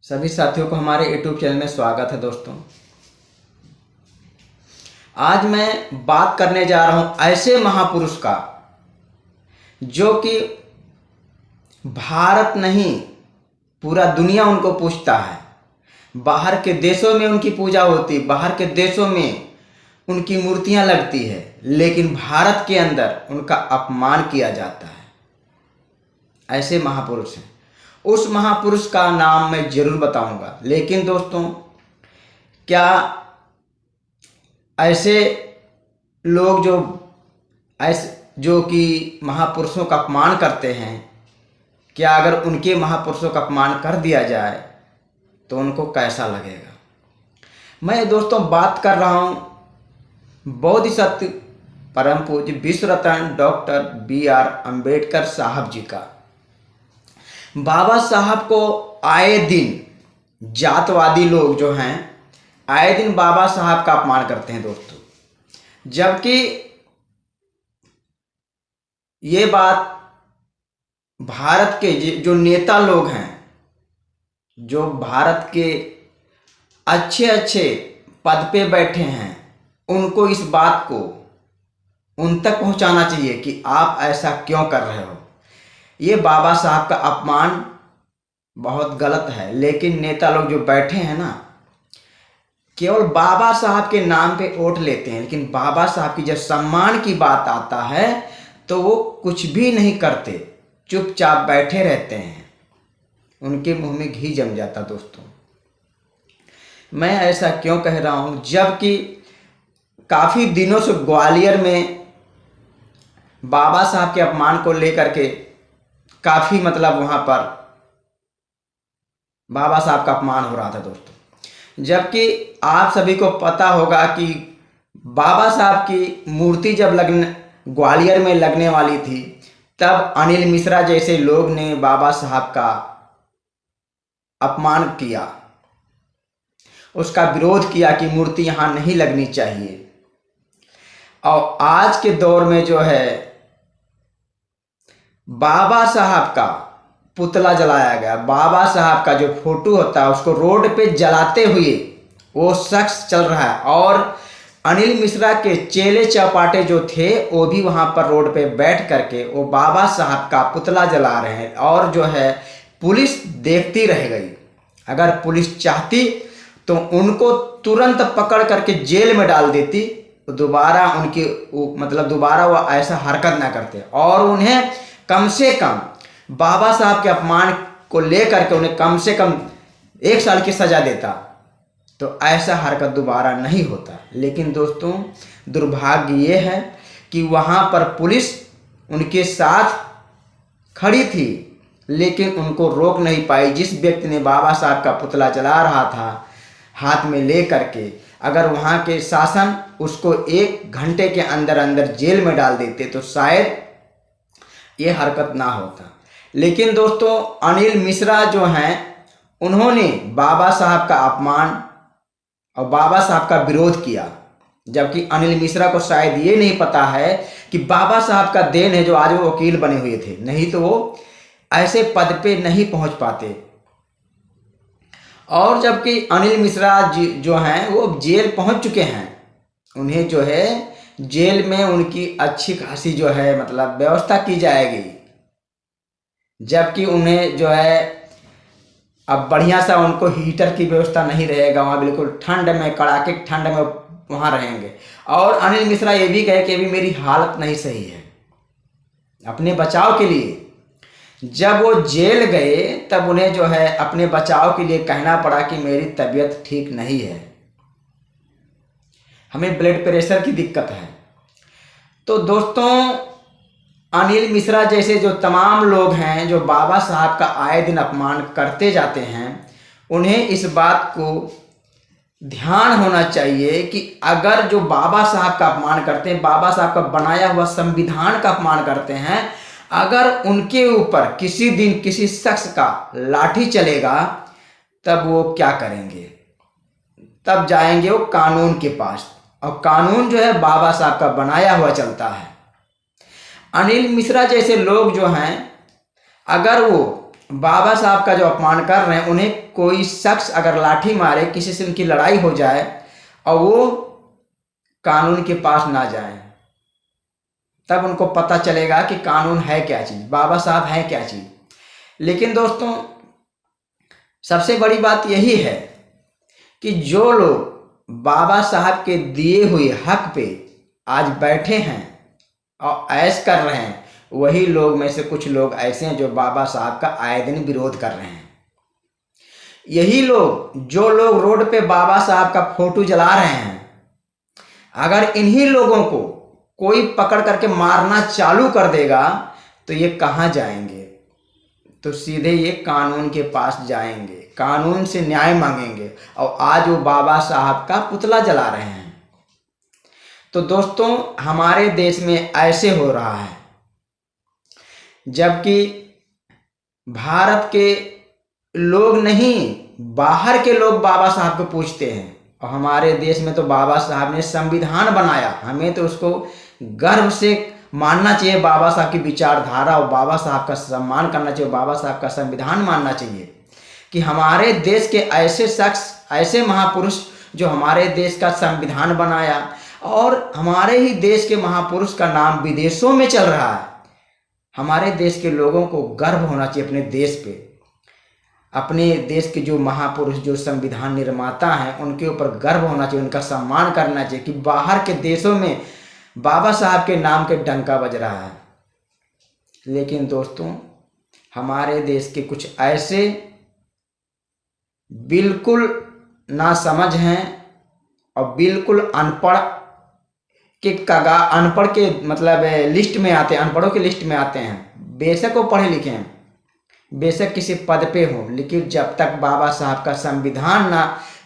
सभी साथियों को हमारे YouTube चैनल में स्वागत है। दोस्तों, आज मैं बात करने जा रहा हूं ऐसे महापुरुष का जो कि भारत नहीं पूरा दुनिया उनको पूजता है। बाहर के देशों में उनकी पूजा होती, बाहर के देशों में उनकी मूर्तियां लगती है, लेकिन भारत के अंदर उनका अपमान किया जाता है। ऐसे महापुरुष हैं। उस महापुरुष का नाम मैं जरूर बताऊंगा। लेकिन दोस्तों, क्या ऐसे लोग जो कि महापुरुषों का अपमान करते हैं, क्या अगर उनके महापुरुषों का अपमान कर दिया जाए तो उनको कैसा लगेगा? मैं दोस्तों बात कर रहा हूं बोधिसत्व परम पूज्य विश्व रत्न डॉक्टर B.R. अम्बेडकर साहब जी का। बाबा साहब को आए दिन जातवादी लोग जो हैं आए दिन बाबा साहब का अपमान करते हैं दोस्तों, जबकि ये बात भारत के जो नेता लोग हैं, जो भारत के अच्छे अच्छे पद पे बैठे हैं, उनको इस बात को उन तक पहुंचाना चाहिए कि आप ऐसा क्यों कर रहे हो। ये बाबा साहब का अपमान बहुत गलत है। लेकिन नेता लोग जो बैठे हैं ना, केवल बाबा साहब के नाम पे वोट लेते हैं, लेकिन बाबा साहब की जब सम्मान की बात आता है तो वो कुछ भी नहीं करते, चुपचाप बैठे रहते हैं। उनके मुंह में घी जम जाता। दोस्तों, मैं ऐसा क्यों कह रहा हूं, जबकि काफ़ी दिनों से ग्वालियर में बाबा साहब के अपमान को लेकर के काफ़ी वहाँ पर बाबा साहब का अपमान हो रहा था दोस्तों। जबकि आप सभी को पता होगा कि बाबा साहब की मूर्ति जब ग्वालियर में लगने वाली थी, तब अनिल मिश्रा जैसे लोग ने बाबा साहब का अपमान किया, उसका विरोध किया कि मूर्ति यहाँ नहीं लगनी चाहिए। और आज के दौर में जो है बाबा साहब का पुतला जलाया गया। बाबा साहब का जो फोटो होता है उसको रोड पे जलाते हुए वो शख्स चल रहा है, और अनिल मिश्रा के चेले चपाटे जो थे वो भी वहाँ पर रोड पे बैठ करके वो बाबा साहब का पुतला जला रहे हैं। और जो है पुलिस देखती रह गई। अगर पुलिस चाहती तो उनको तुरंत पकड़ करके जेल में डाल देती, दोबारा दोबारा वो ऐसा हरकत ना करते, और उन्हें कम से कम बाबा साहब के अपमान को लेकर के उन्हें कम से कम 1 साल की सजा देता, तो ऐसा हरकत दोबारा नहीं होता। लेकिन दोस्तों, दुर्भाग्य ये है कि वहाँ पर पुलिस उनके साथ खड़ी थी, लेकिन उनको रोक नहीं पाई। जिस व्यक्ति ने बाबा साहब का पुतला जला रहा था हाथ में ले करके, अगर वहाँ के शासन उसको 1 घंटे के अंदर अंदर जेल में डाल देते तो शायद ये हरकत ना होता। लेकिन दोस्तों, अनिल मिश्रा जो हैं उन्होंने बाबा साहब का अपमान और बाबा साहब का विरोध किया, जबकि अनिल मिश्रा को शायद ये नहीं पता है कि बाबा साहब का देन है जो आज वो वकील बने हुए थे, नहीं तो वो ऐसे पद पे नहीं पहुंच पाते। और जबकि अनिल मिश्रा जी जो हैं वो जेल पहुंच चुके हैं, उन्हें जो है जेल में उनकी अच्छी खासी जो है व्यवस्था की जाएगी, जबकि उन्हें जो है अब बढ़िया सा उनको हीटर की व्यवस्था नहीं रहेगा। वहाँ बिल्कुल ठंड में, कड़ाके ठंड में वहाँ रहेंगे। और अनिल मिश्रा ये भी कहे कि अभी मेरी हालत नहीं सही है। अपने बचाव के लिए जब वो जेल गए तब उन्हें जो है अपने बचाव के लिए कहना पड़ा कि मेरी तबीयत ठीक नहीं है, हमें ब्लड प्रेशर की दिक्कत है। तो दोस्तों, अनिल मिश्रा जैसे जो तमाम लोग हैं जो बाबा साहब का आए दिन अपमान करते जाते हैं, उन्हें इस बात को ध्यान होना चाहिए कि अगर जो बाबा साहब का अपमान करते हैं, बाबा साहब का बनाया हुआ संविधान का अपमान करते हैं, अगर उनके ऊपर किसी दिन किसी शख्स का लाठी चलेगा तब वो क्या करेंगे? तब जाएंगे वो कानून के पास, और कानून जो है बाबा साहब का बनाया हुआ चलता है। अनिल मिश्रा जैसे लोग जो हैं, अगर वो बाबा साहब का जो अपमान कर रहे हैं, उन्हें कोई शख्स अगर लाठी मारे, किसी से उनकी लड़ाई हो जाए और वो कानून के पास ना जाए, तब उनको पता चलेगा कि कानून है क्या चीज़, बाबा साहब है क्या चीज़। लेकिन दोस्तों, सबसे बड़ी बात यही है कि जो लोग बाबा साहब के दिए हुए हक पे आज बैठे हैं और ऐश कर रहे हैं, वही लोग में से कुछ लोग ऐसे हैं जो बाबा साहब का आए दिन विरोध कर रहे हैं। यही लोग, जो लोग रोड पे बाबा साहब का फोटो जला रहे हैं, अगर इन्हीं लोगों को कोई पकड़ करके मारना चालू कर देगा तो ये कहाँ जाएंगे? तो सीधे ये कानून के पास जाएंगे, कानून से न्याय मांगेंगे, और आज वो बाबा साहब का पुतला जला रहे हैं। तो दोस्तों, हमारे देश में ऐसे हो रहा है, जबकि भारत के लोग नहीं, बाहर के लोग बाबा साहब को पूछते हैं। और हमारे देश में तो बाबा साहब ने संविधान बनाया, हमें तो उसको गर्व से मानना चाहिए, बाबा साहब की विचारधारा और बाबा साहब का सम्मान करना चाहिए, बाबा साहब का संविधान मानना चाहिए कि हमारे देश के ऐसे शख्स, ऐसे महापुरुष जो हमारे देश का संविधान बनाया, और हमारे ही देश के महापुरुष का नाम विदेशों में चल रहा है। हमारे देश के लोगों को गर्व होना चाहिए अपने देश पे, अपने देश के जो महापुरुष, जो संविधान निर्माता हैं, उनके ऊपर गर्व होना चाहिए, उनका सम्मान करना चाहिए कि बाहर के देशों में बाबा साहब के नाम के डंका बज रहा है। लेकिन दोस्तों, हमारे देश के कुछ ऐसे बिल्कुल नासमझ हैं और बिल्कुल अनपढ़ अनपढ़ के मतलब लिस्ट में आते हैं, अनपढ़ों के लिस्ट में आते हैं। बेशक वो पढ़े लिखे हैं, बेशक किसी पद पे हो, लेकिन जब तक बाबा साहब का संविधान ना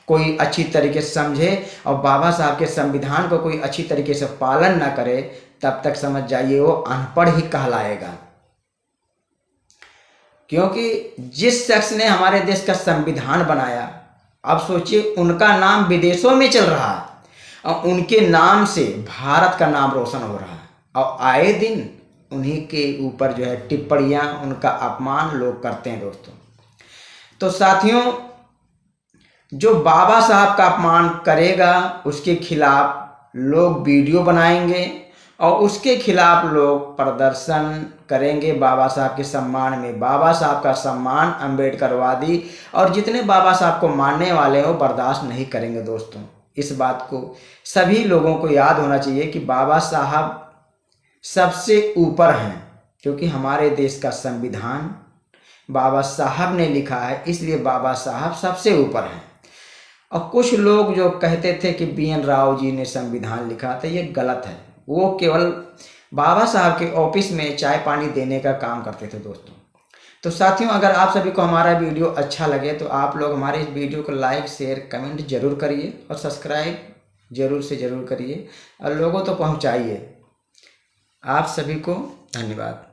कोई अच्छी तरीके से समझे और बाबा साहब के संविधान को कोई अच्छी तरीके से पालन ना करे, तब तक समझ जाइए वो अनपढ़ ही कहलाएगा। क्योंकि जिस शख्स ने हमारे देश का संविधान बनाया, अब सोचिए उनका नाम विदेशों में चल रहा है और उनके नाम से भारत का नाम रोशन हो रहा है, और आए दिन उन्हीं के ऊपर जो है टिप्पणियाँ, उनका अपमान लोग करते हैं। दोस्तों, तो साथियों, जो बाबा साहब का अपमान करेगा उसके खिलाफ लोग वीडियो बनाएंगे और उसके खिलाफ लोग प्रदर्शन करेंगे बाबा साहब के सम्मान में। बाबा साहब का सम्मान अम्बेडकरवादी और जितने बाबा साहब को मानने वाले हो बर्दाश्त नहीं करेंगे। दोस्तों, इस बात को सभी लोगों को याद होना चाहिए कि बाबा साहब सबसे ऊपर हैं, क्योंकि हमारे देश का संविधान बाबा साहब ने लिखा है, इसलिए बाबा साहब सबसे ऊपर हैं। और कुछ लोग जो कहते थे कि BN राव जी ने संविधान लिखा था, ये गलत है। वो केवल बाबा साहब के ऑफिस में चाय पानी देने का काम करते थे। दोस्तों, तो साथियों, अगर आप सभी को हमारा वीडियो अच्छा लगे तो आप लोग हमारे इस वीडियो को लाइक, शेयर, कमेंट जरूर करिए और सब्सक्राइब जरूर से जरूर करिए और लोगों तो पहुंचाइए। आप सभी को धन्यवाद।